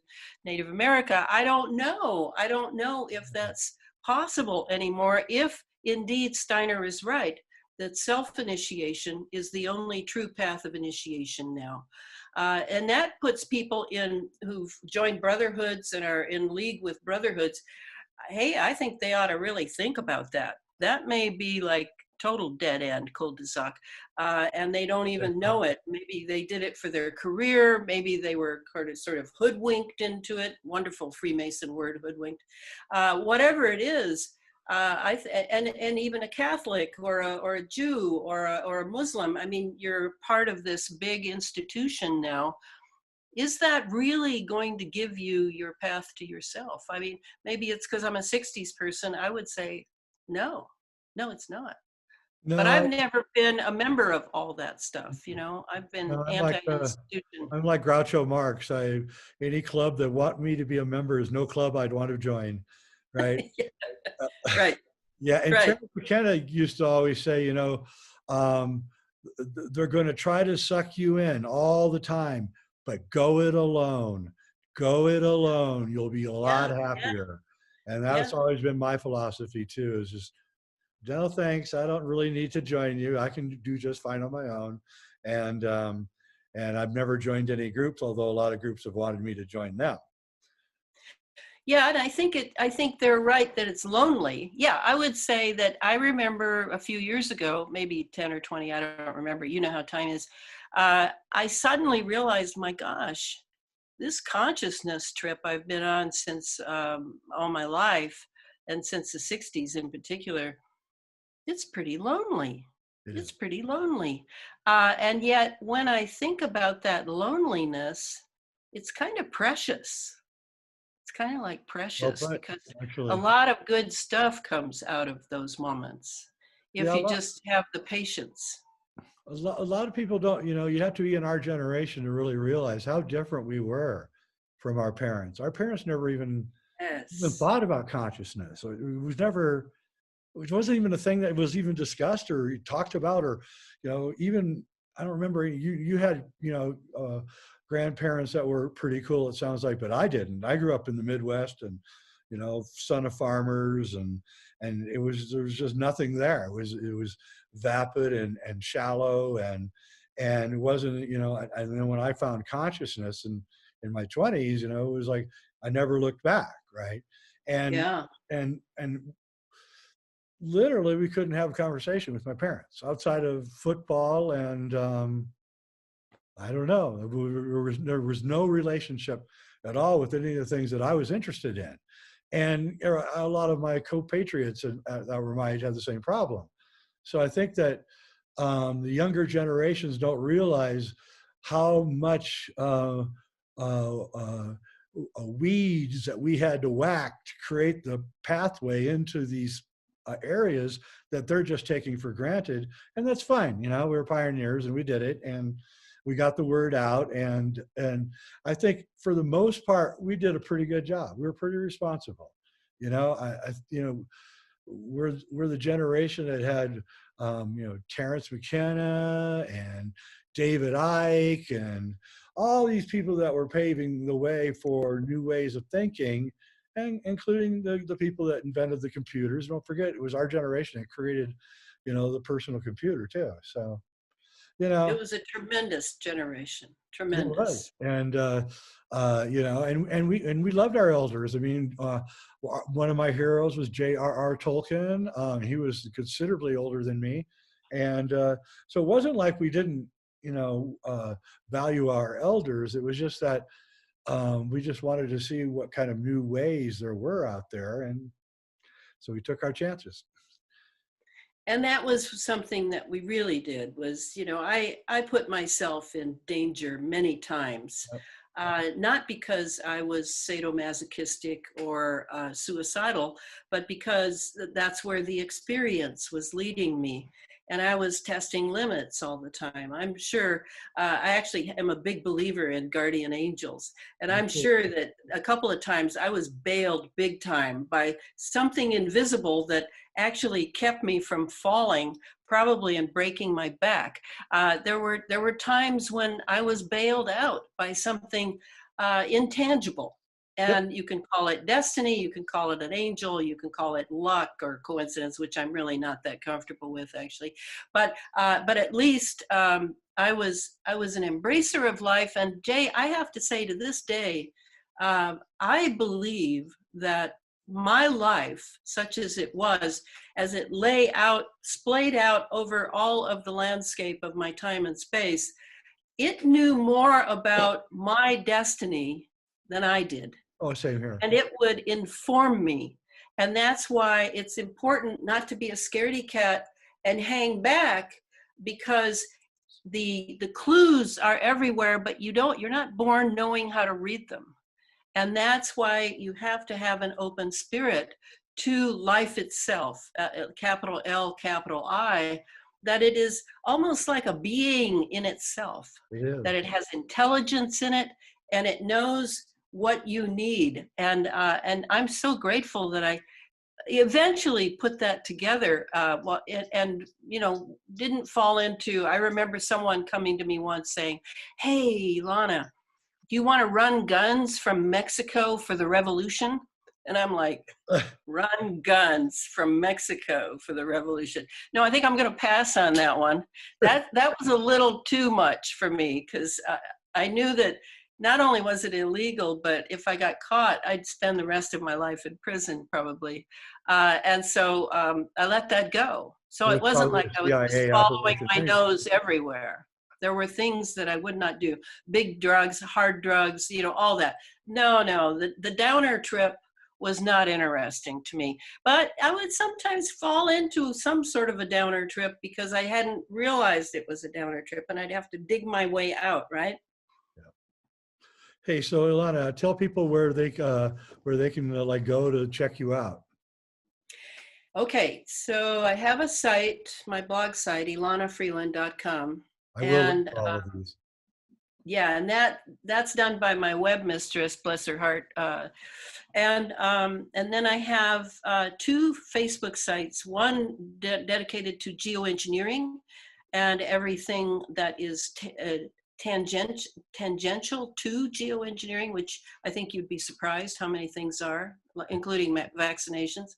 Native America. I don't know. I don't know if that's possible anymore, if indeed Steiner is right, that self-initiation is the only true path of initiation now. And that puts people who've joined brotherhoods and are in league with brotherhoods. Hey, I think they ought to really think about that. That may be like total dead end cul-de-sac, and they don't even know it. Maybe they did it for their career. Maybe they were sort of hoodwinked into it. Wonderful Freemason word, hoodwinked. Whatever it is, and even a Catholic or a Jew or a Muslim. I mean, you're part of this big institution now. Is that really going to give you your path to yourself? I mean, maybe it's because I'm a 60s person. I would say, no, it's not. But I've No, never been a member of all that stuff. I've been no, anti-institution. I'm like Groucho Marx. Any club that want me to be a member is no club I'd want to join, right? Right, Yeah, and right. Terry McKenna used to always say, um, they're going to try to suck you in all the time, but go it alone. Go it alone. You'll be a lot Yeah, happier. And yeah. that's always been my philosophy too, is just, no, thanks. I don't really need to join you. I can do just fine on my own. And, um, and I've never joined any groups, although a lot of groups have wanted me to join them. Yeah, and I think they're right that it's lonely. Yeah, I would say that I remember a few years ago, maybe 10 or 20, I don't remember. You know how time is. I suddenly realized, my gosh, this consciousness trip I've been on since all my life, and since the 60s in particular, it's pretty lonely. It It's is. pretty lonely. And yet, when I think about that loneliness, it's kind of precious. It's kind of like Well precious put, because a actually. lot of good stuff comes out of those moments if Yeah, you just have the patience. a lot of people don't, you have to be in our generation to really realize how different we were from our parents. Our parents never even Yes. thought about consciousness. So it wasn't even a thing that was even discussed or talked about, or, even, I don't remember, you had, grandparents that were pretty cool, it sounds like, but I didn't. I grew up in the Midwest and, son of farmers, and there was just nothing there. It was vapid and shallow, and it wasn't, and then when I found consciousness in my 20s, it was like I never looked back, right? And Yeah. and literally we couldn't have a conversation with my parents outside of football, and I don't know, there was no relationship at all with any of the things that I was interested in. And a lot of my compatriots that were my age had the same problem. So I think that the younger generations don't realize how much weeds that we had to whack to create the pathway into these areas that they're just taking for granted. And that's fine. We were pioneers and we did it, and we got the word out. And I think for the most part, we did a pretty good job. We were pretty responsible. We're the generation that had Terrence McKenna and David Icke and all these people that were paving the way for new ways of thinking, and including the people that invented the computers. Don't forget, it was our generation that created, the personal computer too. So, It was a tremendous generation, it was, tremendous. and and we loved our elders. I mean, one of my heroes was J.R.R. Tolkien. He was considerably older than me, and so it wasn't like we didn't, value our elders. It was just that we just wanted to see what kind of new ways there were out there, and so we took our chances. And that was something that we really did was, I put myself in danger many times, not because I was sadomasochistic or suicidal, but because that's where the experience was leading me. And I was testing limits all the time. I'm sure, I actually am a big believer in guardian angels. And I'm sure that a couple of times I was bailed big time by something invisible that actually kept me from falling, probably, and breaking my back. There were times when I was bailed out by something intangible. And you can call it destiny, you can call it an angel, you can call it luck or coincidence, which I'm really not that comfortable with, actually. But at least I was an embracer of life. And Jay, I have to say, to this day, I believe that my life, such as it was, as it lay out, splayed out over all of the landscape of my time and space, it knew more about my destiny than I did. Oh, same here. And it would inform me. And that's why it's important not to be a scaredy cat and hang back, because the clues are everywhere, but you're not born knowing how to read them. And that's why you have to have an open spirit to life itself, capital L, capital I, that it is almost like a being in itself, that it has intelligence in it, and it knows what you need. And I'm so grateful that I eventually put that together, didn't fall into, I remember someone coming to me once saying, "Hey, Elana, do you want to run guns from Mexico for the revolution?" And I'm like, run guns from Mexico for the revolution? No, I think I'm going to pass on that one. That was a little too much for me, because I knew that not only was it illegal, but if I got caught, I'd spend the rest of my life in prison probably. And so I let that go. So it wasn't like I was just following my nose everywhere. There were things that I would not do. Big drugs, hard drugs, all that. No, the downer trip was not interesting to me. But I would sometimes fall into some sort of a downer trip because I hadn't realized it was a downer trip, and I'd have to dig my way out, right? Hey, so Elana, tell people where they can go to check you out. Okay, so I have a site, my blog site, elanafreeland.com. I will look for all of these. Yeah, and that's done by my web mistress, bless her heart. And then I have 2 Facebook sites, one dedicated to geoengineering and everything that is tangential to geoengineering, which I think you'd be surprised how many things are, including vaccinations.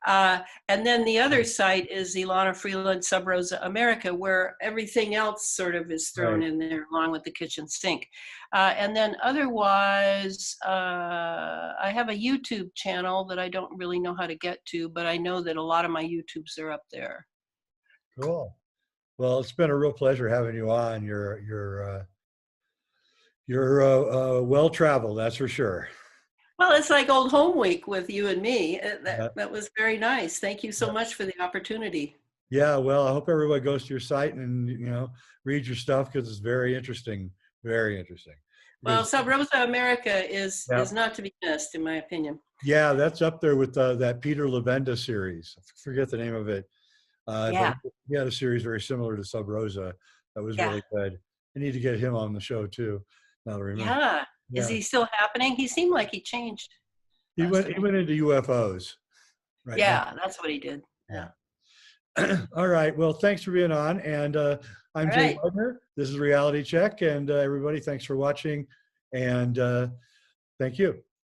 And then the other site is Elana Freeland Sub Rosa America, where everything else sort of is thrown in there along with the kitchen sink. And then otherwise, I have a YouTube channel that I don't really know how to get to, but I know that a lot of my YouTubes are up there. Cool. Well, it's been a real pleasure having you on. You're well-traveled, that's for sure. Well, it's like old home week with you and me. That was very nice. Thank you so much for the opportunity. Yeah, well, I hope everybody goes to your site and read your stuff, because it's very interesting. Very interesting. Well, Sub Rosa America is not to be missed, in my opinion. Yeah, that's up there with that Peter Levenda series. I forget the name of it. But he had a series very similar to Sub Rosa that was really good. I need to get him on the show too. Now to remember. Yeah. Is he still happening? He seemed like he changed. He went into UFOs. Right. Yeah, that's what he did. Yeah. All right. Well, thanks for being on. And I'm All Jay right. Weidner. This is Reality Check. And everybody, thanks for watching. And thank you.